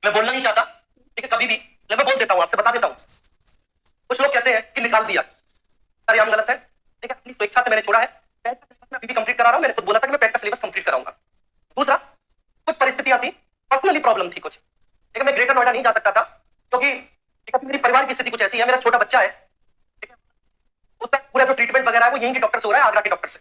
मैं बोलना नहीं चाहता, ठीक है, कभी भी, लेकिन मैं बोल देता हूँ, आपसे बता देता हूँ। कुछ लोग कहते हैं कि निकाल दिया, सर ये गलत है, ठीक है, अपनी स्वेच्छा से मैंने छोड़ा है, पेट का सिलेबस मैं अभी भी कंप्लीट करा रहा हूँ, मैंने खुद बोला था कि मैं पेट का सिलेबस कंप्लीट कराऊंगा। दूसरा, कुछ परिस्थितियां थी, पर्सनली प्रॉब्लम थी कुछ, ठीक है, मैं ग्रेटर नोएडा नहीं जा सकता था क्योंकि ठीक है, मेरी परिवार की स्थिति कुछ ऐसी है, मेरा छोटा बच्चा है, ठीक है, उसका पूरा जो ट्रीटमेंट वगैरह है वो यहीं के डॉक्टर से हो रहा है, आगरा के डॉक्टर से।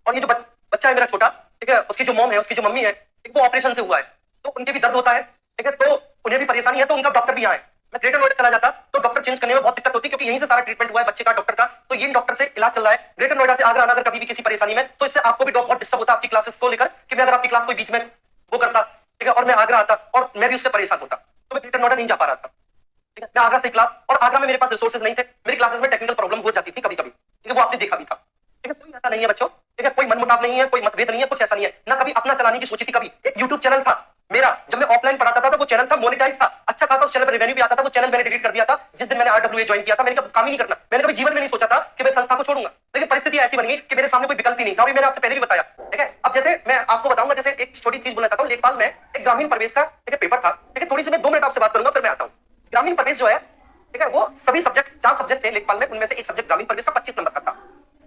और ये जो बच्चा है मेरा छोटा, ठीक है, उसकी जो मॉम है, उसकी जो मम्मी है, वो ऑपरेशन से हुआ है, तो उनके भी दर्द होता है, ठीक है, तो उन्हें भी परेशानी है, तो उनका डॉक्टर भी यहाँ है। मैं ग्रेटर नोएडा चला जाता तो डॉक्टर चेंज करने में बहुत दिक्कत होती, क्योंकि यहीं से सारा ट्रीटमेंट हुआ है बच्चे का, डॉक्टर का, तो ये डॉक्टर से इलाज चल रहा है। ग्रेटर नोएडा से आगरा आना अगर कभी भी किसी परेशानी में, तो इससे आपको भी बहुत डिस्टर्ब होता आपकी क्लासेस को लेकर, कि मैं अगर आपकी क्लास कोई बीच में वो करता, ठीक है, और मैं आगरा आता और मैं भी उससे परेशान होता, तो मैं ग्रेटर नोएडा नहीं जा पा रहा था, ठीक है, मैं आगरा से क्लास, और आगरा में मेरे पास रिसोर्सेज नहीं थे, मेरी क्लासेस में टेक्निकल प्रॉब्लम हो जाती थी कभी कभी, ठीक है, वो आपने देखा भी था, ठीक है, कोई ऐसा नहीं है बच्चों, ठीक है, कोई मनमुटाव नहीं है, कोई मतभेद नहीं है, कुछ ऐसा नहीं है ना, कभी अपना चलाने की सोची थी। कभी एक यूट्यूब चैनल था मेरा, जब मैं ऑफलाइन पढ़ाता था तो वो चैनल था मोनेटाइज था, अच्छा खासा उस चैनल पर रेवेन्यू भी आता था, वो चैनल मैंने डिलीट कर दिया था जिस दिन मैंने आरडब्ल्यूए ज्वाइन किया था। मैंने कहा काम ही नहीं करना, मैंने कभी जीवन में नहीं सोचा था कि मैं संस्था को छोड़ूंगा, लेकिन परिस्थिति ऐसी बन गई कि मेरे सामने कोई विकल्प ही नहीं था, और मैंने आपसे पहले भी बताया, ठीक है। अब जैसे मैं आपको बताऊंगा, जैसे एक छोटी चीज बोलना चाहता हूँ, लेखपाल में एक ग्रामीण प्रवेश का एक पेपर था, ठीक है, थोड़ी सी मैं 2 मिनट आपसे बात करूंगा फिर मैं आता हूँ। ग्रामीण प्रवेश जो है, ठीक है, वो सभी सब्जेक्ट 4 सब्जेक्ट थे लेखपाल में, उनमें से एक सब्जेक्ट ग्रामीण प्रवेश का 25 नंबर का था,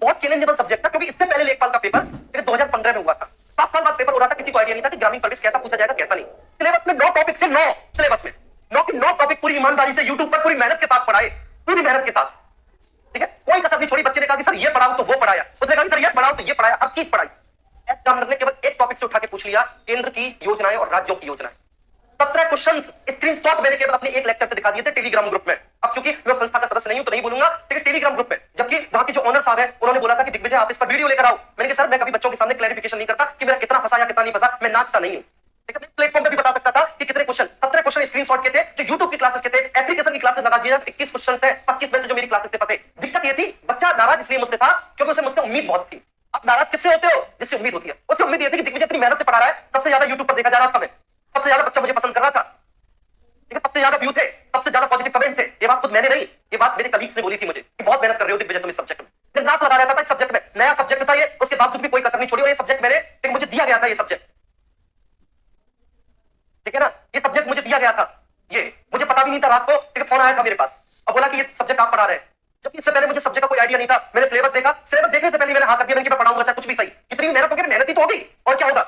बहुत चैलेंजेबल सब्जेक्ट था, क्योंकि इससे पहले लेखपाल का पेपर 2015 में हुआ था, 7 साल बाद पेपर हो रहा था, किसी को आइडिया नहीं था कि ग्रामीण प्रवेश कैसा पूछा जाएगा कैसा नहीं। सिलेबस में 9 टॉपिक थे, 9 सिलेबस में 9 के 9 टॉपिक पूरी ईमानदारी से यूट्यूब पर पूरी मेहनत के साथ पढ़ाए, पूरी मेहनत के साथ, ठीक है, कोई कसर नहीं छोड़ी। बच्चे ने कहा कि सर ये पढ़ाओ तो वो पढ़ाया, उसने कहा सर ये पढ़ाओ तो ये पढ़ाया, हर चीज पढ़ाई। एग्जामिनर ने केवल एक टॉपिक से उठा के पूछ लिया, केंद्र की योजनाएं और राज्यों की योजनाएं। 17 क्वेश्चन स्क्रीनशॉट मैंने केवल अपने एक लेक्चर से दिखा दिए थे टेलीग्राम ग्रुप में। अब क्योंकि मैं संस्था का सदस्य नहीं हूं तो नहीं बोलूंगा, लेकिन टेलीग्राम ग्रुप में, जबकि वहां के जो ओनर साहब है उन्होंने बोला था कि दिग्विजय आप इस पर वीडियो लेकर आओ। मैंने कहा सर मैं कभी बच्चों के सामने क्लैरिफिकेशन नहीं करता कि मेरा कितना फंसा या कितना नहीं फंसा, मैं नाचता नहीं हूं, ठीक है, मैं प्लेटफॉर्म पे भी बता सकता था कि कितने क्वेश्चन, 17 क्वेश्चन स्क्रीनशॉट के थे जो यूट्यूब की क्लासेस के थे, एप्लीकेशन की क्लासेस लगा दिया 21 क्वेश्चन से 25 में से जो मेरी क्लासेस से फंसे। दिक्कत ये थी, बच्चा नाराज इसलिए मुझसे था क्योंकि उसे मुझसे उम्मीद बहुत थी। आप नाराज किससे होते हो? जिससे उम्मीद होती है। उससे उम्मीद ये थी कि दिग्विजय इतनी मेहनत से पढ़ा रहा है, सबसे ज्यादा यूट्यूब पर देखा जा रहा था मैं, सबसे ज्यादा बच्चा मुझे पसंद कर रहा था, ठीक है, सबसे ज्यादा व्यू थे, सबसे ज्यादा पॉजिटिव कमेंट थे। ये बात खुद मैंने नहीं, ये बात मेरे कलीग्स ने बोली थी मुझे कि बहुत मेहनत कर रहे हो दिग्विजय तुम इस सब्जेक्ट में। दिन रात लगा रहता था इस सब्जेक्ट में, नया सब्जेक्ट था ये, उसके बावजूद भी कोई कसर नहीं छोड़ी, और ये सब्जेक्ट मैंने, ठीक, मुझे दिया गया था ये सब्जेक्ट, ठीक है ना, ये सब्जेक्ट मुझे दिया गया था, ये मुझे पता भी नहीं था। रात को एक फोन आया था मेरे पास और बोला कि ये सब्जेक्ट आप पढ़ा रहे हैं, जबकि इससे पहले मुझे सब्जेक्ट का कोई आइडिया नहीं था। मैंने सिलेबस देखा, सिलेबस देखने से पहले मैंने हाथ रख दिया, मैंने कि मैं पढ़ाऊंगा चाहे कुछ भी सही, इतनी मेहनत होगी, मेहनत ही तो होगी और क्या होगा,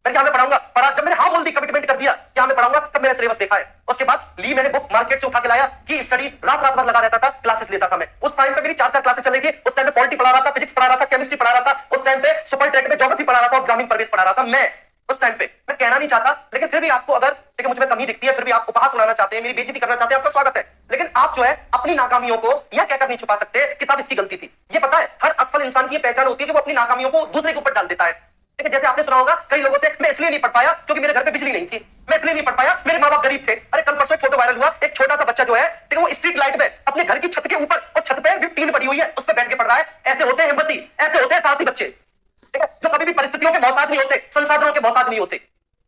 मैंने कहा मैं पढ़ाऊंगा, पढ़ा। जब मैंने हाँ बोल दी, कमिटमेंट कर दिया कि हाँ मैं पढ़ाऊंगा, तब मैंने सिलेबस देखा है। उसके बाद ली मैंने बुक मार्केट से उठा के लाया कि स्टडी रात भर लगा रहता था, क्लासेस लेता था मैं। उस टाइम पे मेरी 4 क्लासेस चल रही थी, उस टाइम पे पॉलिटी पढ़ा रहा था, फिजिक्स पढ़ा रहा था, केमिस्ट्री पढ़ा रहा था, उस टाइम पे सुपर ट्रैक में ज्योग्राफी पढ़ा रहा था और ग्रामीण प्रवेश पढ़ा रहा था मैं उस टाइम पे। मैं कहना नहीं चाहता, लेकिन फिर भी आपको अगर, ठीक है, मुझ में कमी दिखती है, फिर भी आप उपहास उड़ाना चाहते हैं, मेरी बेइज्जती करना चाहते हैं, आपका स्वागत है। लेकिन आप जो है अपनी नाकामियों को यह कहकर नहीं छुपा सकते कि साहब इसकी गलती थी। ये पता है, हर असफल इंसान की पहचान होती है कि वो अपनी नाकामियों को दूसरे के ऊपर डाल देता है, ठीक है। जैसे आपने सुना होगा कई लोगों से, मैं इसलिए नहीं पढ़ पाया क्योंकि मेरे घर पे बिजली नहीं थी, मैं इसलिए नहीं पढ़ पाया मेरे माँ बाप गरीब थे। अरे कल परसों एक फोटो वायरल हुआ, एक छोटा सा बच्चा जो है, ठीक है, वो स्ट्रीट लाइट में अपने घर की छत के ऊपर, और छत पे भी टीन पड़ी हुई है, उस पर बैठ के पढ़ रहा है। ऐसे होते हैं हिम्मती, ऐसे होते हैं साथी बच्चे, ठीक है, जो कभी भी परिस्थितियों के मोहताज नहीं होते, संसाधनों के मोहताज नहीं होते,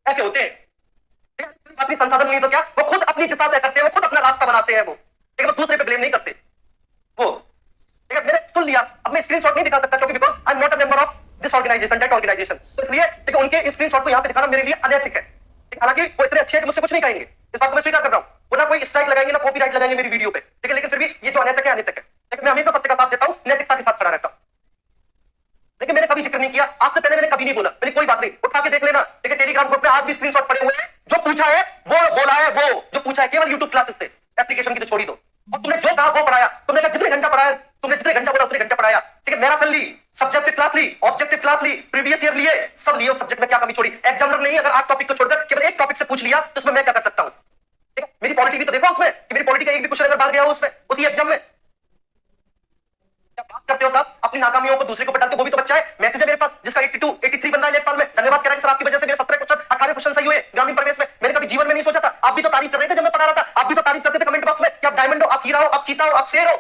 ऐसे होते हैं, ठीक है। अपनी संसाधन नहीं तो क्या, वो खुद अपनी दिशा तय करते हैं, वो खुद अपना रास्ता बनाते हैं, वो, ठीक है, वो दूसरे पे ब्लेम नहीं करते वो, ठीक है। मैंने सुन लिया, अब मैं स्क्रीनशॉट नहीं दिखा सकता क्योंकि because I am not a member of this organisation, that organisation, तो इसलिए, ठीक है, उनके स्क्रीनशॉट को यहां पे दिखाना मेरे लिए अनैतिक है। हालांकि वो इतने अच्छे हैं कि मुझसे कुछ नहीं कहेंगे, इस बात को मैं स्वीकार कर रहा हूं, वो ना कोई स्ट्राइक लगाएंगे ना कॉपीराइट लगाएंगे मेरी वीडियो पे, ठीक है, लेकिन फिर भी ये जो अनैतिक है अनैतिक है, लेकिन मैं हमेशा सत्य का साथ देता हूं, नैतिकता के साथ खड़ा रहता हूं। लेकिन मैंने कभी जिक्र नहीं किया, आपसे पहले मैंने कभी नहीं बोला, मैंने कोई बात नहीं, उठा के देख लेना, ठीक है, टेलीग्राम ग्रुप में आज भी स्क्रीनशॉट पड़े हुए हैं, जो पूछा है वो बोला है, वो जो पूछा है केवल यूट्यूब क्लासेस से, एप्लीकेशन की तो छोड़ी दो। और तुमने जो कहा वो पढ़ाया, तुमने कहा जितने घंटा पढ़ाया, तुमने जितने घंटा बोला उतने घंटा पढ़ाया, ठीक है। मैराथन ली, सब्जेक्टिव क्लास ली, ऑब्जेक्टिव क्लास ली, प्रीवियस ईयर लिए, सब लिए, उस सब्जेक्ट में क्या कमी छोड़ी। एग्जामिनर नहीं, अगर 8 टॉपिक को छोड़कर केवल एक टॉपिक से पूछ लिया तो उसमें मैं क्या कर सकता हूं, ठीक है। मेरी पॉलिटी भी तो देखो उसमें, कि मेरी पॉलिटी का एक भी क्वेश्चन अगर बाहर गया हो उसमें, उसी एग्जाम में, क्या बात करते हो साहब, अपनी नाकामियों को दूसरे को डालते हो। वो भी तो बच्चा है, मैसेज है मेरे पास जिसका 82 83 बन रहा है लेखपाल में, धन्यवाद कह रहा है सर आपकी वजह से मेरे 17 क्वेश्चन 18 क्वेश्चन सही हुए ग्रामीण प्रवेश में। मैंने कभी जीवन में नहीं सोचा था, आप भी तो तारीफ कर रहे थे जब मैं पढ़ा रहा था, आप भी तो तारीफ करते थे कमेंट बॉक्स में कि आप डायमंड हो, आप हीरा हो, आप चीता हो, आप शेर हो,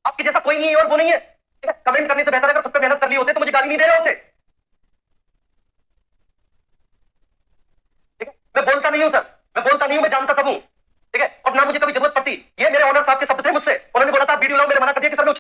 आपके जैसा कोई नहीं है और वो नहीं है, ठीक है। कमेंट करने से बेहतर अगर खुद पे मेहनत कर ली होते तो मुझे गाली नहीं दे रहे होते, ठीक है। मैं बोलता नहीं हूं सर, मैं बोलता नहीं हूं, मैं जानता सब हूं, ठीक है, और ना मुझे कभी जरूरत पड़ती। ये मेरे ऑनर साहब के शब्द थे मुझसे, उन्होंने बोला था वीडियो लो, मैंने मना कर दिया कि सर